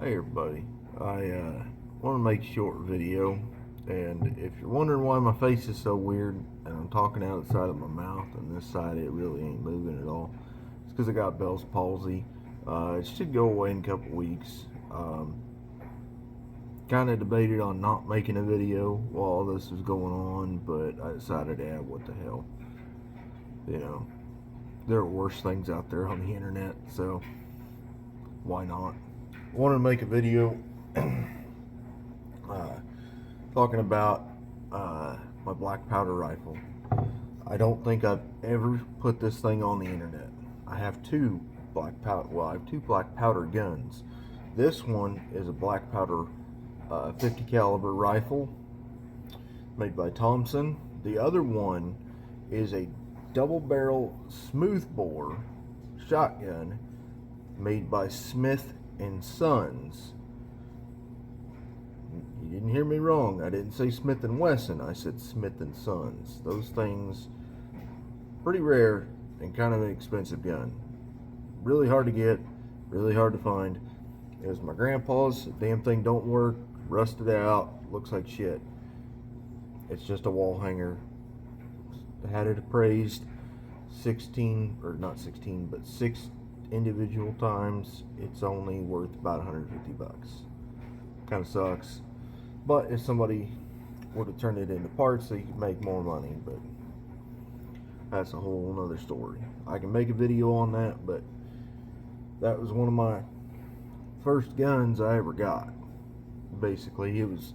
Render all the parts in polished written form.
Hey everybody, I want to make a short video, and if you're wondering why my face is so weird and I'm talking out the side of my mouth and this side it really ain't moving at all, it's because I got Bell's palsy. It should go away in a couple weeks. Kind of debated on not making a video while all this was going on, but I decided, what the hell, you know, there are worse things out there on the internet, so why not? I wanted to make a video talking about my black powder rifle. I don't think I've ever put this thing on the internet. I have two black powder guns. This one is a black powder 50 caliber rifle made by Thompson. The other one is a double barrel smoothbore shotgun made by Smith and Sons. You didn't hear me wrong. I didn't say Smith and Wesson. I said Smith and Sons. Those things, pretty rare and kind of an expensive gun. Really hard to get, really hard to find. It was my grandpa's. The damn thing don't work, rusted out, looks like shit. It's just a wall hanger. I had it appraised 16, or not 16, but 6 individual times. It's only worth about 150 bucks. Kind of sucks, but if somebody would have turned it into parts, they could make more money, but that's a whole nother story. I can make a video on that, but that was one of my first guns I ever got. Basically, it was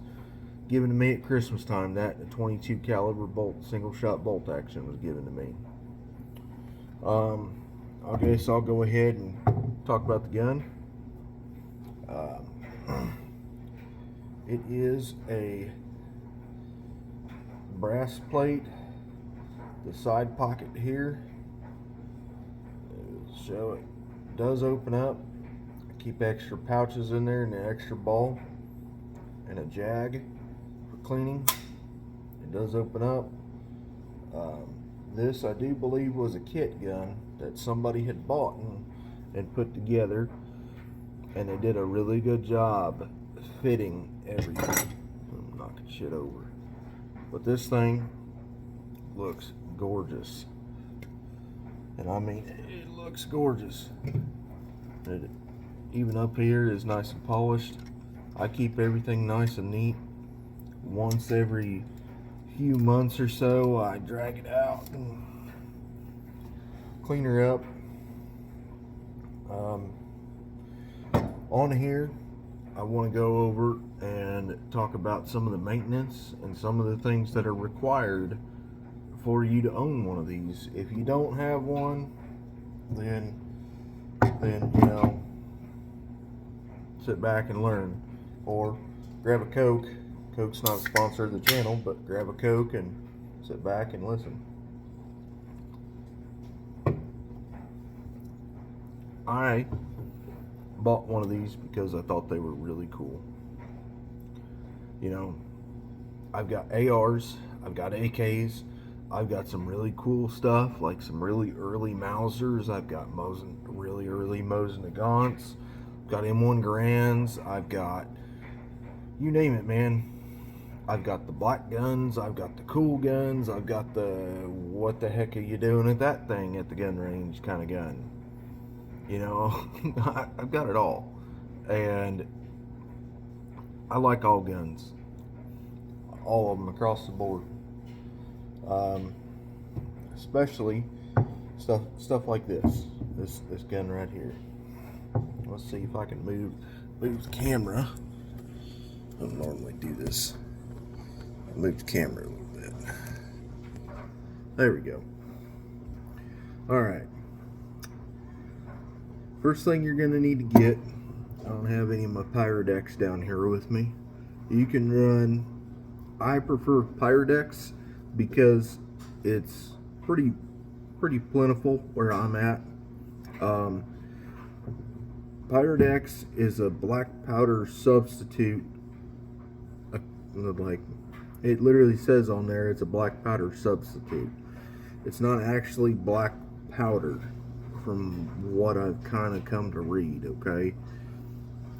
given to me at Christmas time. That a 22 caliber bolt, single shot bolt action was given to me. I guess I'll go ahead and talk about the gun. It is a brass plate. The side pocket here, so it does open up. I keep extra pouches in there and an extra ball and a jag for cleaning. It does open up. This, I do believe, was a kit gun that somebody had bought and put together, and they did a really good job fitting everything. I'm knocking shit over. But this thing looks gorgeous. And I mean, it looks gorgeous. Even up here is nice and polished. I keep everything nice and neat. Once every few months or so, I drag it out and clean her up. On here, I want to go over and talk about some of the maintenance and some of the things that are required for you to own one of these. If you don't have one, then you know, sit back and learn, or grab a Coke. Coke's not a sponsor of the channel, but grab a Coke and sit back and listen. I bought one of these because I thought they were really cool. You know, I've got ARs, I've got AKs, I've got some really cool stuff, like some really early Mausers, I've got really early Mosin Nagants, I've got M1 Garands, I've got, you name it, man. I've got the black guns, I've got the cool guns, I've got the what the heck are you doing at that thing at the gun range kind of gun. You know, I've got it all. And I like all guns. All of them across the board. Especially stuff like this gun right here. Let's see if I can move the camera. I don't normally do this. I'll move the camera a little bit. There we go. Alright. First thing you're going to need to get, I don't have any of my Pyrodex down here with me. You can run, I prefer Pyrodex because it's pretty plentiful where I'm at. Pyrodex is a black powder substitute. Like, it literally says on there, it's a black powder substitute. It's not actually black powder, from what I've kind of come to read, okay?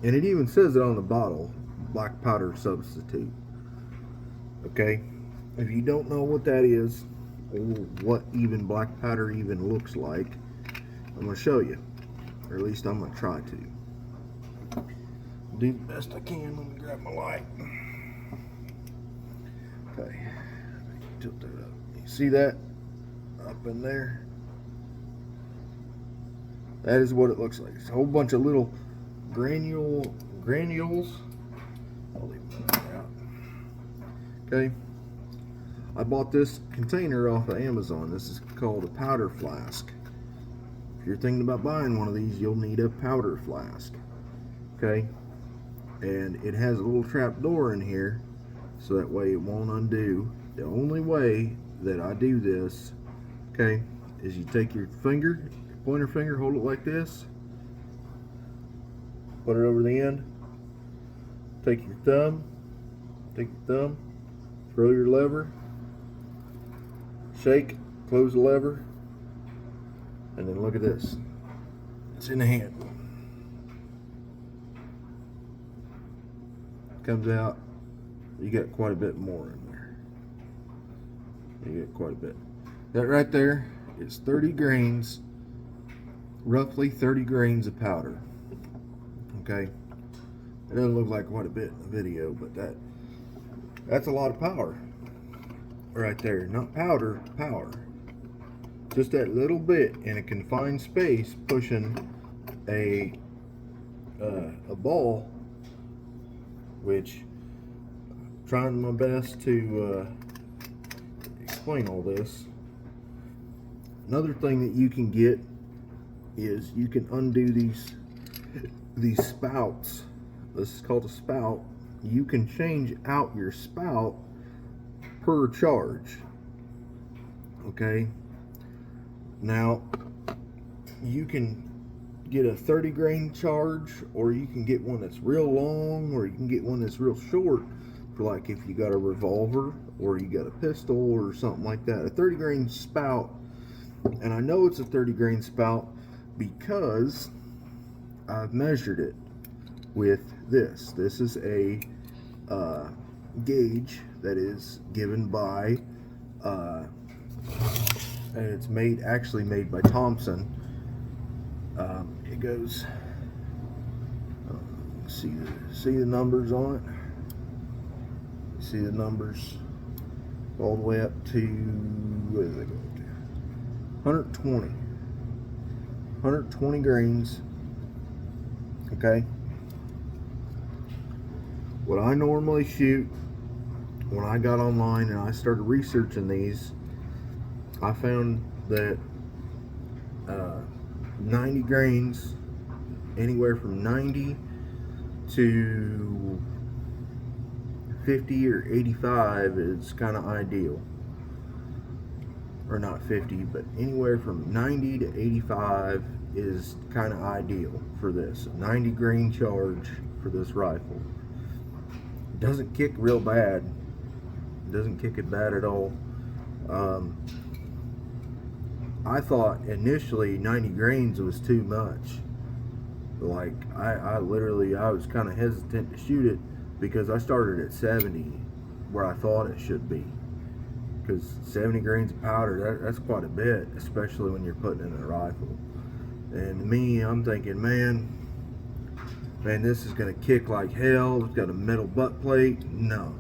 And it even says it on the bottle, black powder substitute. Okay, if you don't know what that is, or what even black powder even looks like, I'm going to show you, or at least I'm going to try to do the best I can. Let me grab my light. Okay, tilt that up. You see that up in there? That is what it looks like. It's a whole bunch of little granules. I'll leave that out. Okay, I bought this container off of Amazon. This is called a powder flask. If you're thinking about buying one of these, you'll need a powder flask. Okay, and it has a little trap door in here, so that way it won't undo. The only way that I do this, okay, is you take your finger, your pointer finger, hold it like this, put it over the end, take your thumb, throw your lever, shake, close the lever, and then look at this. It's in the hand. Comes out, you got quite a bit more in there. You get quite a bit. That right there is 30 grains, roughly 30 grains of powder. Okay, it doesn't look like quite a bit in the video, but that's a lot of power right there. Not powder, power. Just that little bit in a confined space, pushing a ball, which I'm trying my best to explain all this. Another thing that you can get is you can undo these spouts. This is called a spout. You can change out your spout per charge. Okay, now you can get a 30 grain charge, or you can get one that's real long, or you can get one that's real short, for like if you got a revolver or you got a pistol or something like that. A 30 grain spout, and I know it's a 30 grain spout because I've measured it with this. This is a gauge that is given by and it's actually made by Thompson. It goes, see the numbers on it. See the numbers all the way up to, what does it go to? 120 grains. Okay, what I normally shoot, when I got online and I started researching these, I found that 90 grains, anywhere from 90 to 50 or 85 is kind of ideal. Or not 50, but anywhere from 90 to 85 is kind of ideal for this. 90 grain charge for this rifle. It doesn't kick real bad. It doesn't kick it bad at all. I thought initially 90 grains was too much. Like I was kind of hesitant to shoot it because I started at 70 where I thought it should be. Because 70 grains of powder, that's quite a bit, especially when you're putting in a rifle. And me, I'm thinking, man, this is gonna kick like hell. It's got a metal butt plate. No.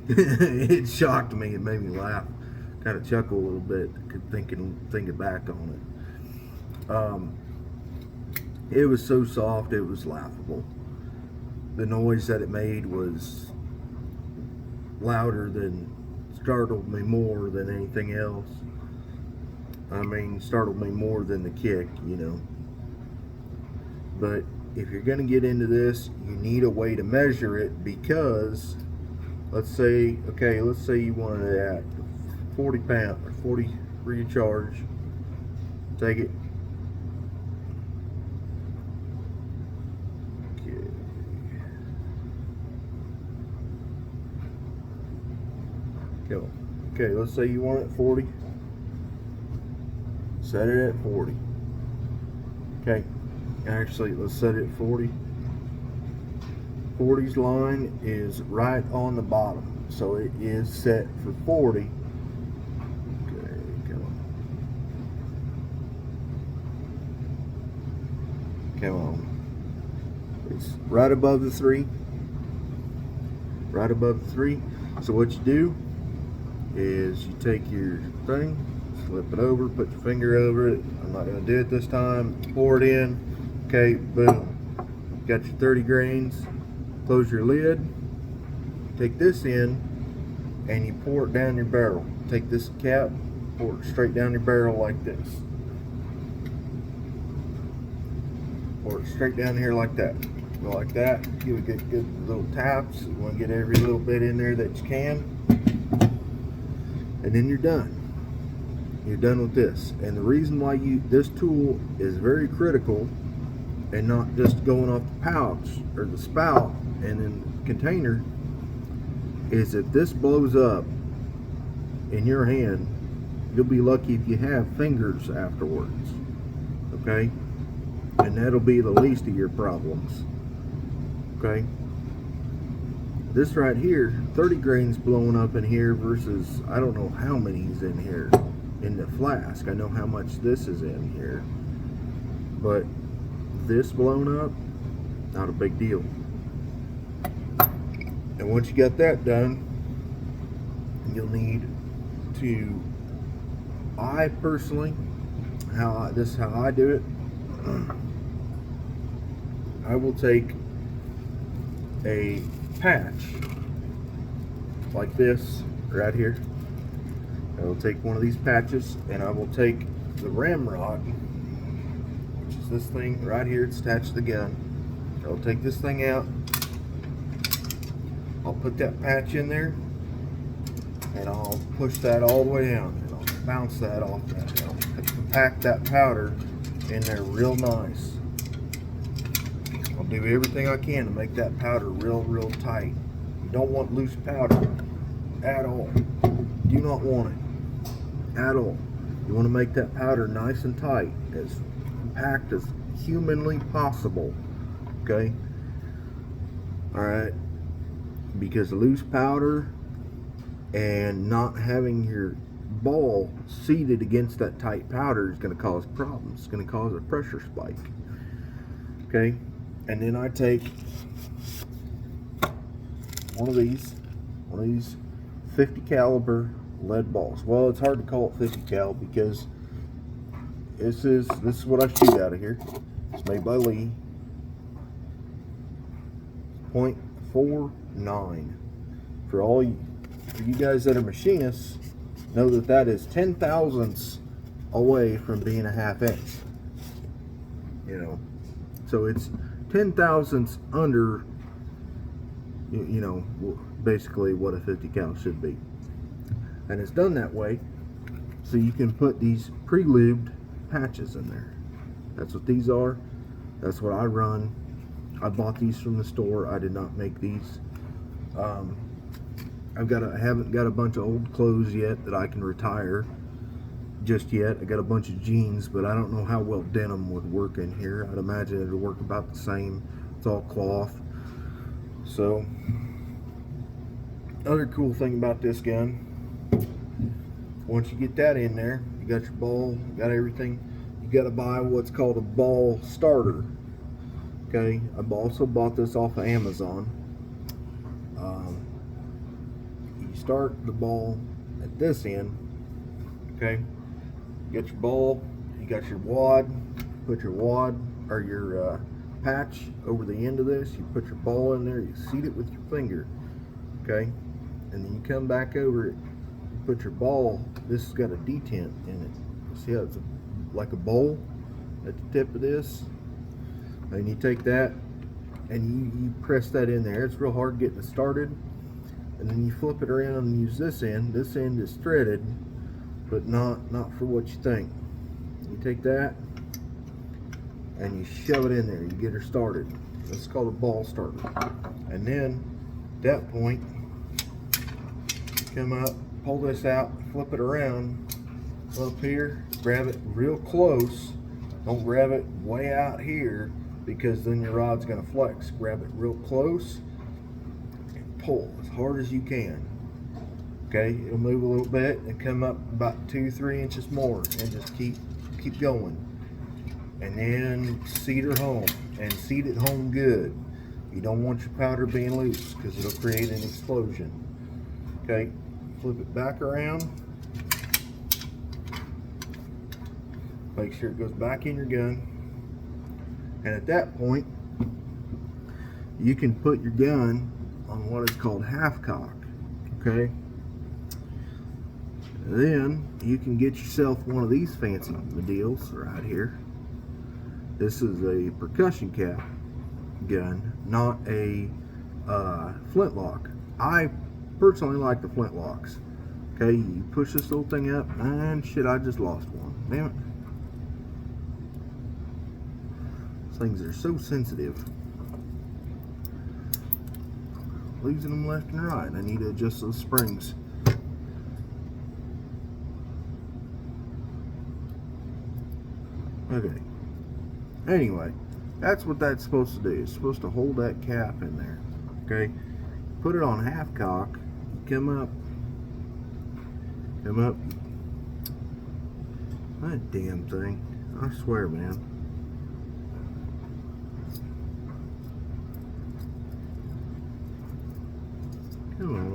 It shocked me. It made me laugh, kind of chuckle a little bit, thinking back on it. It was so soft, it was laughable. The noise that it made was louder than, startled me more than anything else. I mean, startled me more than the kick, you know. But if you're gonna get into this, you need a way to measure it, because let's say you wanted it at 40 pound or 40 recharge. Take it. Okay, let's say you want it at 40. Set it at 40. Okay, Actually, let's set it at 40. 40's line is right on the bottom, so it is set for 40. Okay, come on. Come on. It's right above the 3. Right above the 3. So what you do is you take your thing, flip it over, put your finger over it. I'm not going to do it this time. Pour it in. Okay, boom. Got your 30 grains. Close your lid. Take this in and you pour it down your barrel. Take this cap, pour it straight down your barrel like this. Pour it straight down here like that. Go like that. You would get good little taps. You want to get every little bit in there that you can. And then you're done. You're done with this. And the reason why this tool is very critical, and not just going off the pouch or the spout and then container, is if this blows up in your hand, you'll be lucky if you have fingers afterwards. Okay? And that'll be the least of your problems. Okay? This right here, 30 grains blowing up in here versus I don't know how many's in here in the flask. I know how much this is in here, but this blown up, not a big deal. And once you got that done, you'll need to, I personally, this is how I do it. I will take a patch like this right here. I will take one of these patches and I will take the ramrod, which is this thing right here. It's attached to the gun. I'll take this thing out. I'll put that patch in there and I'll push that all the way down and I'll bounce that off that. I'll pack that powder in there real nice. I'll do everything I can to make that powder real tight. You don't want loose powder at all. Do not want it at all. You want to make that powder nice and tight, as packed as humanly possible. Okay? Alright? Because loose powder and not having your ball seated against that tight powder is going to cause problems. It's going to cause a pressure spike. Okay? And then I take one of these 50 caliber lead balls. Well, it's hard to call it 50 cal because this is what I shoot out of here. It's made by Lee. 0.49. For you guys that are machinists, know that is 10 thousandths away from being a half inch. You know, so it's 10 thousandths under, you know, basically what a 50 cal should be. And it's done that way so you can put these pre-lubed patches in there. That's what these are. That's what I run. I bought these from the store. I did not make these. I haven't got a bunch of old clothes yet that I can retire just yet. I got a bunch of jeans, but I don't know how well denim would work in here. I'd imagine it would work about the same. It's all cloth. So, other cool thing about this gun, once you get that in there, you got your ball, you got everything, you got to buy what's called a ball starter. Okay, I've also bought this off of Amazon. You start the ball at this end. Okay, you got your ball, you got your wad, put your wad or your patch over the end of this, you put your ball in there, you seat it with your finger. Okay, and then you come back over it, you put your ball, this has got a detent in it. See how it's like a bowl at the tip of this? And you take that and you press that in there. It's real hard getting it started. And then you flip it around and use this end. This end is threaded, but not for what you think. You take that and you shove it in there. You get her started. This is called a ball starter. And then at that point, come up, pull this out, flip it around up here, grab it real close, Don't grab it way out here because then your rod's going to flex. Grab it real close and pull as hard as you can. Okay, it'll move a little bit and come up about 2-3 inches more, and just keep going. And then seat her home, and seat it home good. You don't want your powder being loose because it'll create an explosion. Okay, flip it back around. Make sure it goes back in your gun. And at that point, you can put your gun on what is called half cock. Okay. Then you can get yourself one of these fancy deals right here. This is a percussion cap gun, not a flintlock. I personally like the flintlocks. Okay, you push this little thing up, and shit, I just lost one. Damn it. These things are so sensitive. Losing them left and right. I need to adjust those springs. Okay. Anyway, that's what that's supposed to do. It's supposed to hold that cap in there. Okay. Put it on half cock. Come up. That damn thing. I swear, man. Come on.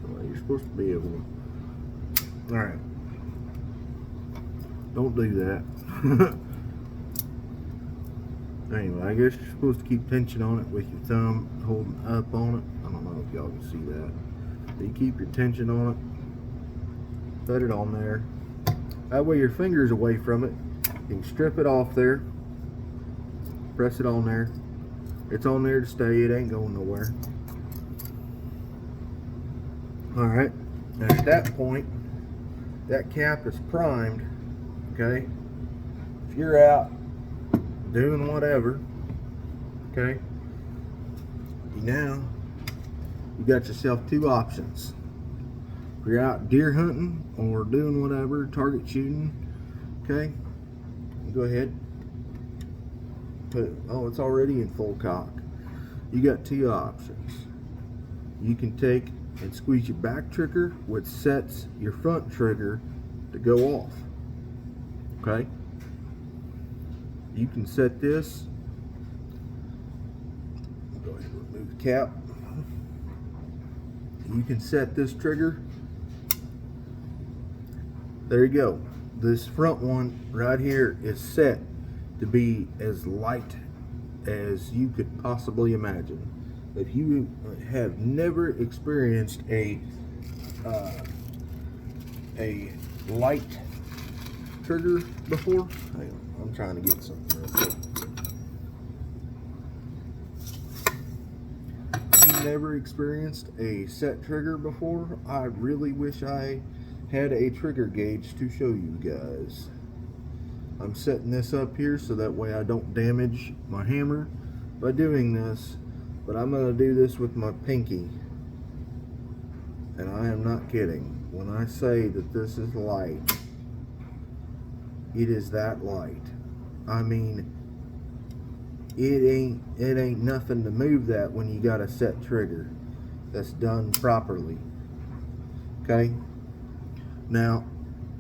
Well, you're supposed to be able to. Alright. Don't do that. Anyway, I guess you're supposed to keep tension on it with your thumb holding up on it. I don't know if y'all can see that. But you keep your tension on it. Put it on there. That way your finger's away from it. You can strip it off there. Press it on there. It's on there to stay. It ain't going nowhere. Alright. And at that point, that cap is primed. Okay. If you're out doing whatever, okay, now you got yourself two options. If you're out deer hunting or doing whatever, target shooting, okay, go ahead, put it, oh, it's already in full cock. You got two options. You can take and squeeze your back trigger, which sets your front trigger to go off. Okay, you can set this. Go ahead and remove the cap. You can set this trigger. There you go. This front one right here is set to be as light as you could possibly imagine. If you have never experienced a light trigger before, hang on, I'm trying to get something real quick. If you've never experienced a set trigger before, I really wish I had a trigger gauge to show you guys. I'm setting this up here so that way I don't damage my hammer by doing this, but I'm going to do this with my pinky, and I am not kidding when I say that this is light. It is that light. I mean, it ain't nothing to move that when you got a set trigger that's done properly. Okay? Now,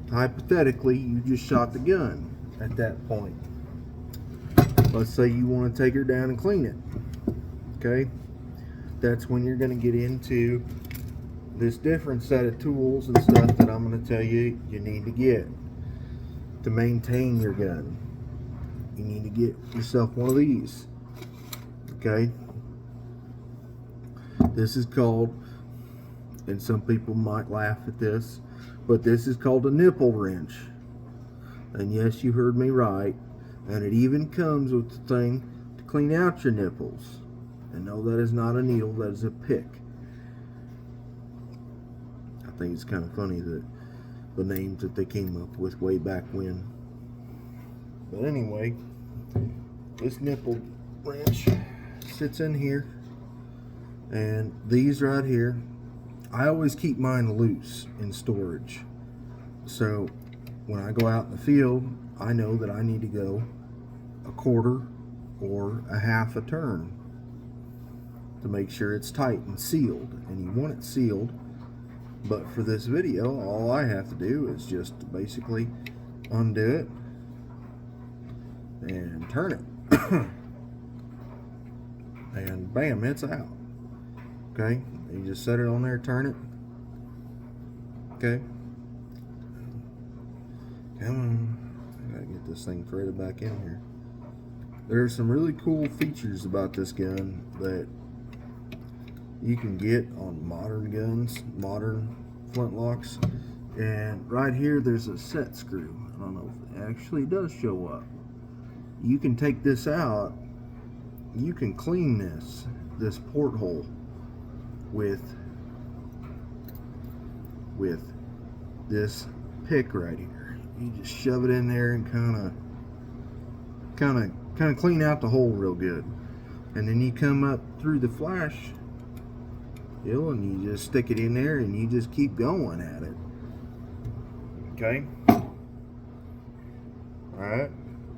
hypothetically, you just shot the gun at that point. Let's say you want to take her down and clean it. Okay? That's when you're going to get into this different set of tools and stuff that I'm going to tell you you need to get to maintain your gun. You need to get yourself one of these. Okay? This is called, and some people might laugh at this, but this is called a nipple wrench. And yes, you heard me right. And it even comes with the thing to clean out your nipples. And no, that is not a needle, that is a pick. I think it's kind of funny that the names that they came up with way back when. But anyway, this nipple wrench sits in here, and these right here, I always keep mine loose in storage. So when I go out in the field, I know that I need to go a quarter or a half a turn to make sure it's tight and sealed. And you want it sealed, but for this video, all I have to do is just basically undo it and turn it. And bam, it's out. Okay, you just set it on there, turn it. Okay, come on, I gotta get this thing threaded back in here. There's some really cool features about this gun that you can get on modern guns, modern flintlocks. And right here there's a set screw. I don't know if it actually does show up. You can take this out, you can clean this porthole with this pick right here. You just shove it in there and kind of clean out the hole real good, and then you come up through the flash, and you just stick it in there and you just keep going at it. Okay. All right.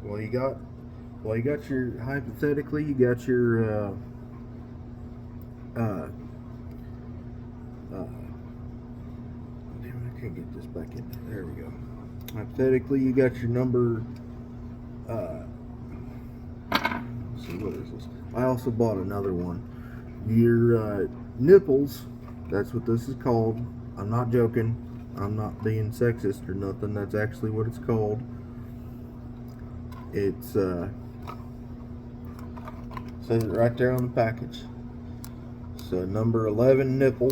Well, you got your, hypothetically, you got your damn, I can't get this back in there. There we go. Hypothetically, you got your number. Let's see, what is this? I also bought another one. Your nipples. That's what this is called. I'm not joking. I'm not being sexist or nothing. That's actually what it's called. It's says it right there on the package. So number 11 nipple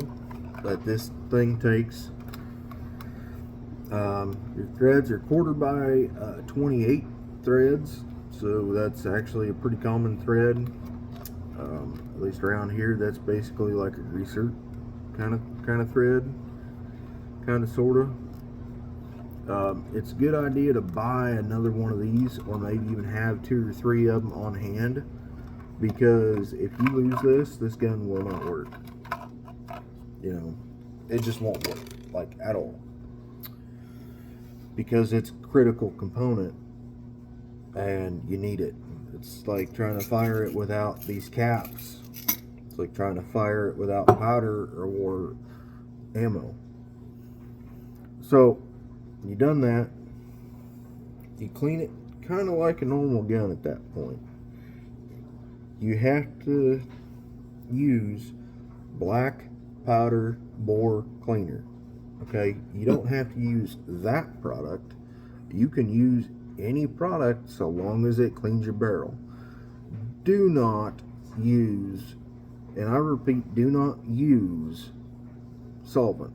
that this thing takes. Your threads are quarter by 28 threads, so that's actually a pretty common thread. At least around here, that's basically like a greaser kind of thread, kind of sorta. It's a good idea to buy another one of these, or maybe even have 2 or 3 of them on hand, because if you lose this gun will not work. You know, it just won't work, like, at all, because it's a critical component and you need it. It's like trying to fire it without these caps. It's like trying to fire it without powder or ammo. So you done that, you clean it kind of like a normal gun at that point. You have to use black powder bore cleaner. Okay, you don't have to use that product. You can use any product so long as it cleans your barrel. Do not use, and I repeat, do not use solvent.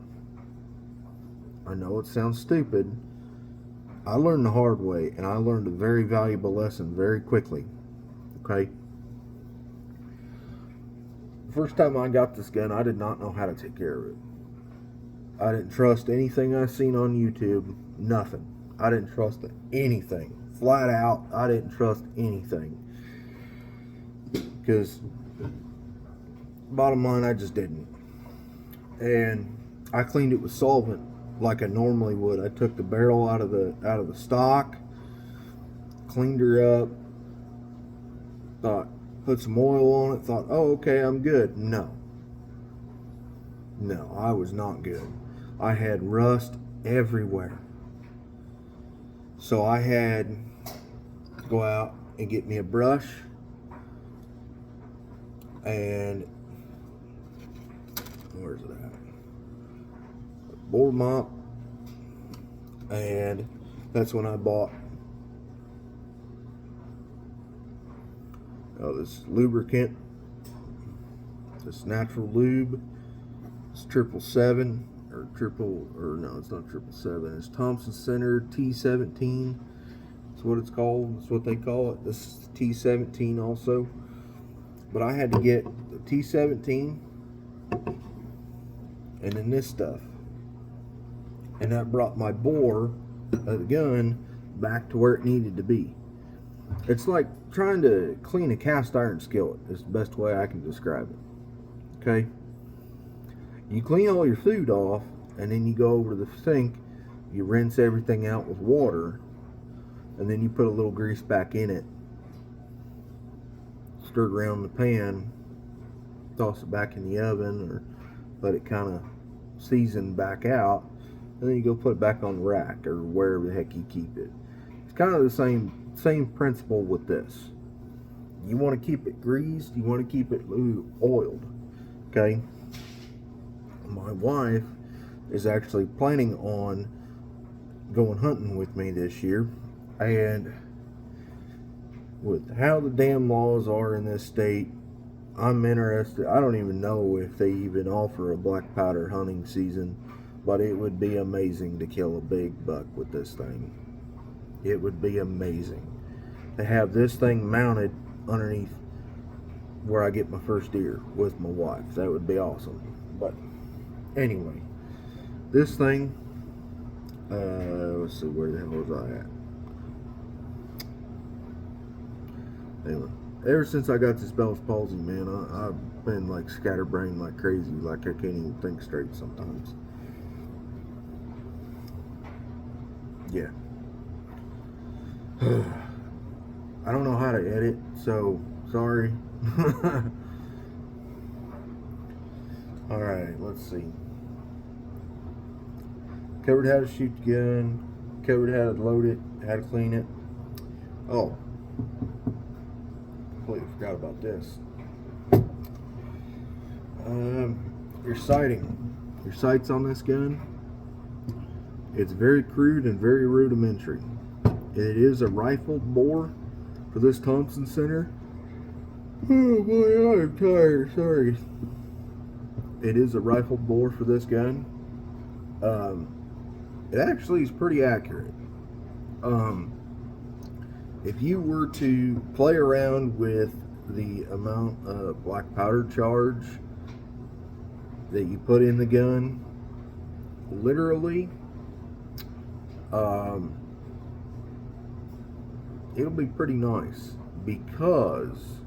I know it sounds stupid. I learned the hard way, and I learned a very valuable lesson very quickly. Okay? The first time I got this gun, I did not know how to take care of it. I didn't trust anything I seen on YouTube. Nothing. I didn't trust anything. Flat out, I didn't trust anything. Because, bottom line, I just didn't. And I cleaned it with solvent like I normally would. I took the barrel out of the stock, cleaned her up, thought, put some oil on it, thought, oh, okay, I'm good. No, I was not good. I had rust everywhere. So I had to go out and get me a brush and, where's it at? A bore mop, and that's when I bought this lubricant, this natural lube. It's 777, no, it's not 777. It's Thompson Center T17. That's what it's called. That's what they call it. This is T17 also. But I had to get the T17 and then this stuff. And that brought my bore of the gun back to where it needed to be. It's like trying to clean a cast iron skillet. Is the best way I can describe it. Okay? You clean all your food off, and then you go over to the sink you rinse everything out with water, and then you put a little grease back in it, stir it around the pan, toss it back in the oven, or let it kind of season back out, and then you go put it back on the rack or wherever the heck you keep it. It's kind of the same principle with this. You want to keep it greased, you want to keep it oiled. Okay, my wife is actually planning on going hunting with me this year, and with how the damn laws are in this state, I'm interested. I don't even know if they even offer a black powder hunting season, but it would be amazing to kill a big buck with this thing. It would be amazing to have this thing mounted underneath where I get my first deer with my wife. That would be awesome. But anyway, this thing, let's see, where the hell was I at? Anyway, ever since I got this Bell's palsy, man, I've been like scatterbrained like crazy. Like I can't even think straight sometimes. Yeah. I don't know how to edit, so sorry. Alright, let's see. Covered how to shoot the gun, covered how to load it, how to clean it. Oh, completely forgot about this. Your sighting. Your sights on this gun, it's very crude and very rudimentary. It is a rifled bore for this Thompson Center. Oh boy, I'm tired, sorry. It is a rifled bore for this gun. It actually is pretty accurate. If you were to play around with the amount of black powder charge that you put in the gun, literally, it'll be pretty nice, because,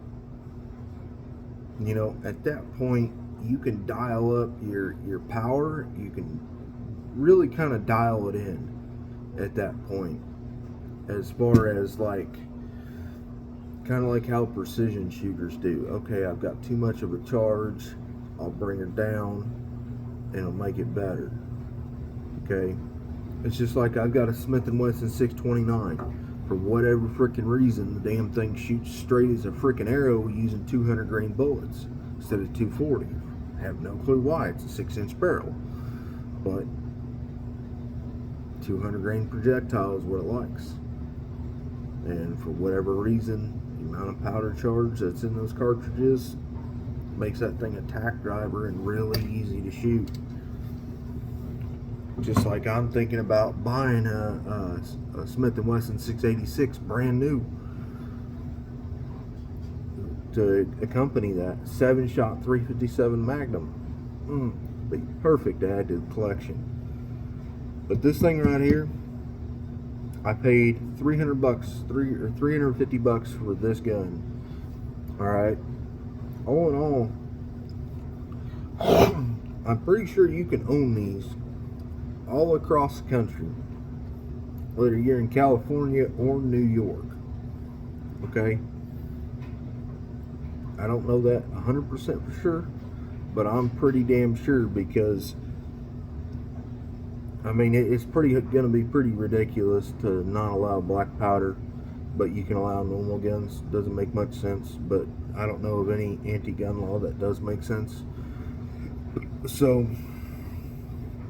you know, at that point you can dial up your power. You can really kind of dial it in at that point, as far as like kind of like how precision shooters do. Okay, I've got too much of a charge, I'll bring it down and it'll make it better. Okay, it's just like I've got a Smith & Wesson 629. For whatever freaking reason, the damn thing shoots straight as a freaking arrow using 200 grain bullets instead of 240. I have no clue why. It's a 6-inch barrel, but 200 grain projectile is what it likes. And for whatever reason, the amount of powder charge that's in those cartridges makes that thing a tack driver and really easy to shoot. Just like I'm thinking about buying a Smith & Wesson 686 brand new to accompany that 7-shot 357 Magnum. Be perfect to add to the collection. But this thing right here, I paid $300, or $350 for this gun. All right. All in all, I'm pretty sure you can own these all across the country, whether you're in California or New York. Okay, I don't know that 100% for sure, but I'm pretty damn sure, because I mean, it's going to be pretty ridiculous to not allow black powder, but you can allow normal guns. Doesn't make much sense, but I don't know of any anti-gun law that does make sense. So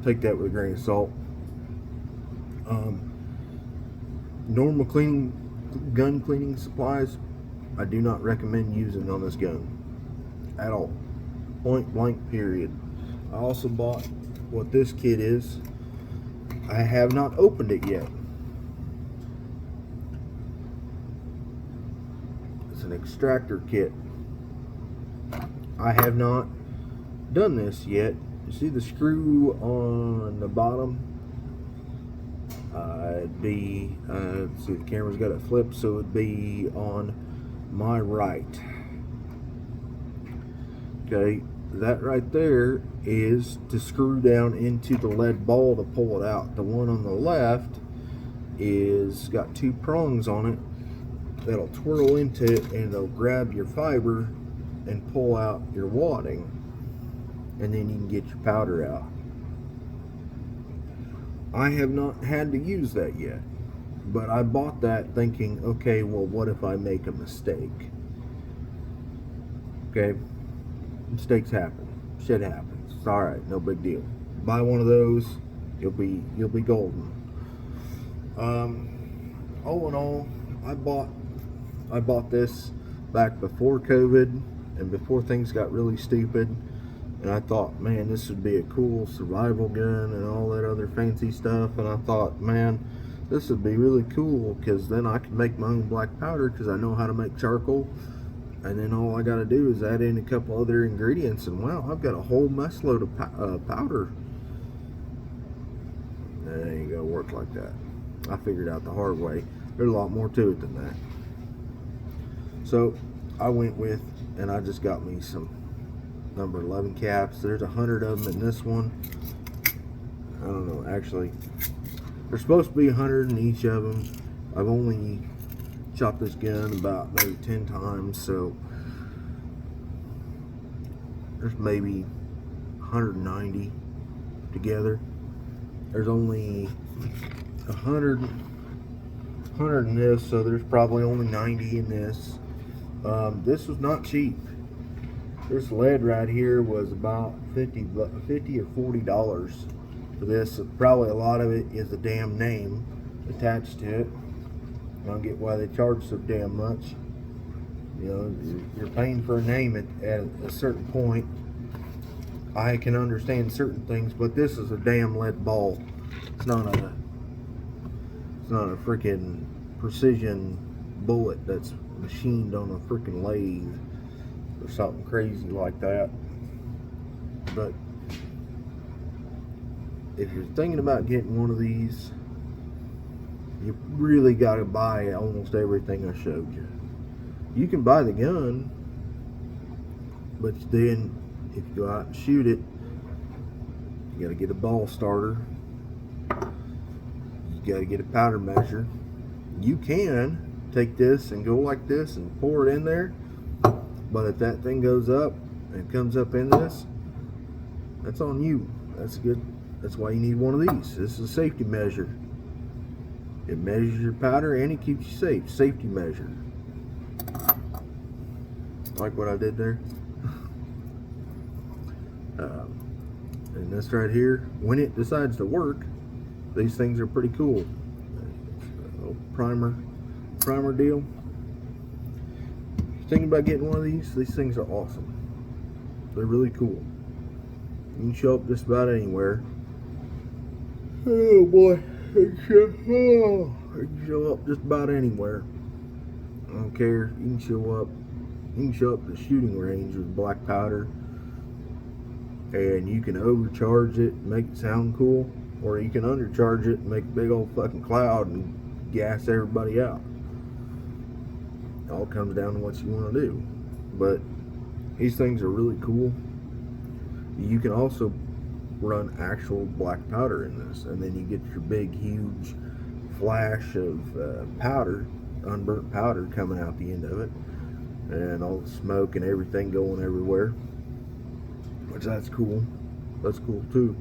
take that with a grain of salt. Normal gun cleaning supplies, I do not recommend using on this gun at all. Point blank, period. I also bought what this kit is. I have not opened it yet. It's an extractor kit. I have not done this yet. You see the screw on the bottom? It'd be, see, the camera's got it flipped, so it'd be on my right. Okay, that right there is to screw down into the lead ball to pull it out. The one on the left is got two prongs on it that'll twirl into it, and it'll grab your fiber and pull out your wadding, and then you can get your powder out. I have not had to use that yet, but I bought that thinking, okay, well, what if I make a mistake? Okay, mistakes happen, shit happens, it's all right, no big deal. Buy one of those, you'll be golden. All in all, I bought this back before COVID and before things got really stupid, and I thought, man, this would be a cool survival gun and all that other fancy stuff, and I thought, man, this would be really cool because then I could make my own black powder because I know how to make charcoal, and then all I got to do is add in a couple other ingredients, and wow, I've got a whole mess load of powder. It ain't gonna work like that. I figured out the hard way. There's a lot more to it than that. So I went with, and I just got me some number 11 caps. There's 100 of them in this one. I don't know, actually there's supposed to be 100 in each of them. I've only shot this gun about maybe 10 times, so there's maybe 190 together. There's only 100 in this, so there's probably only 90 in this. This was not cheap. This lead right here was about $50 or $40 for this. Probably a lot of it is the damn name attached to it. I don't get why they charge so damn much. You know, you're paying for a name at a certain point. I can understand certain things, but this is a damn lead ball. It's not a freaking precision bullet that's machined on a freaking lathe or something crazy like that. But if you're thinking about getting one of these, you really got to buy almost everything I showed you. You can buy the gun, but then if you go out and shoot it, you got to get a ball starter. You got to get a powder measure. You can take this and go like this and pour it in there, but if that thing goes up and comes up in this, that's on you. That's good. That's why you need one of these. This is a safety measure. It measures your powder and it keeps you safe. Safety measure. Like what I did there. And this right here, when it decides to work, these things are pretty cool. A little primer deal. If you're thinking about getting one of these things are awesome. They're really cool. You can show up just about anywhere. Oh boy, you can show up just about anywhere. I don't care. You can show up at the shooting range with black powder, and you can overcharge it and make it sound cool, or you can undercharge it and make a big old fucking cloud and gas everybody out. It all comes down to what you want to do. But these things are really cool. You can also run actual black powder in this, and then you get your big huge flash of powder, unburnt powder coming out the end of it, and all the smoke and everything going everywhere, which that's cool. That's cool too.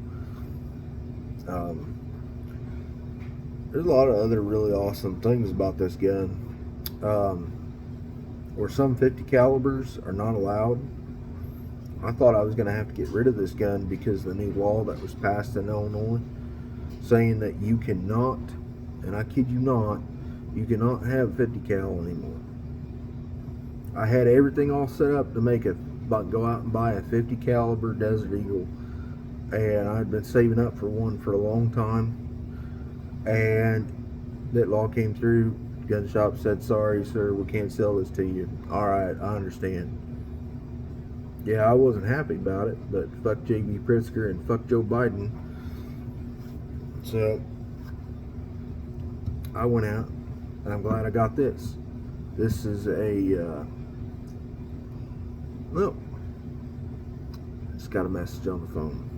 There's a lot of other really awesome things about this gun, where some 50 calibers are not allowed. I thought I was going to have to get rid of this gun because of the new law that was passed in Illinois saying that you cannot, and I kid you not, you cannot have 50 cal anymore. I had everything all set up to make go out and buy a 50 caliber Desert Eagle, and I'd been saving up for one for a long time, and that law came through. Gun shop said, sorry sir, we can't sell this to you. Alright, I understand. Yeah, I wasn't happy about it, but fuck J.B. Pritzker and fuck Joe Biden. So I went out, and I'm glad I got this. This is a got a message on the phone.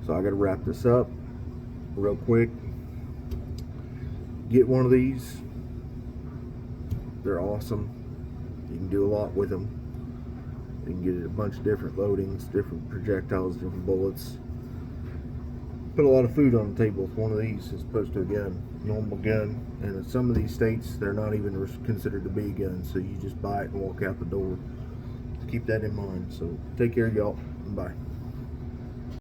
So I got to wrap this up real quick. Get one of these. They're awesome. You can do a lot with them. You can get a bunch of different loadings, different projectiles, different bullets. Put a lot of food on the table with one of these as opposed to a gun, normal gun. And in some of these states, they're not even considered to be a gun, so you just buy it and walk out the door. Keep that in mind. So take care, y'all. Bye.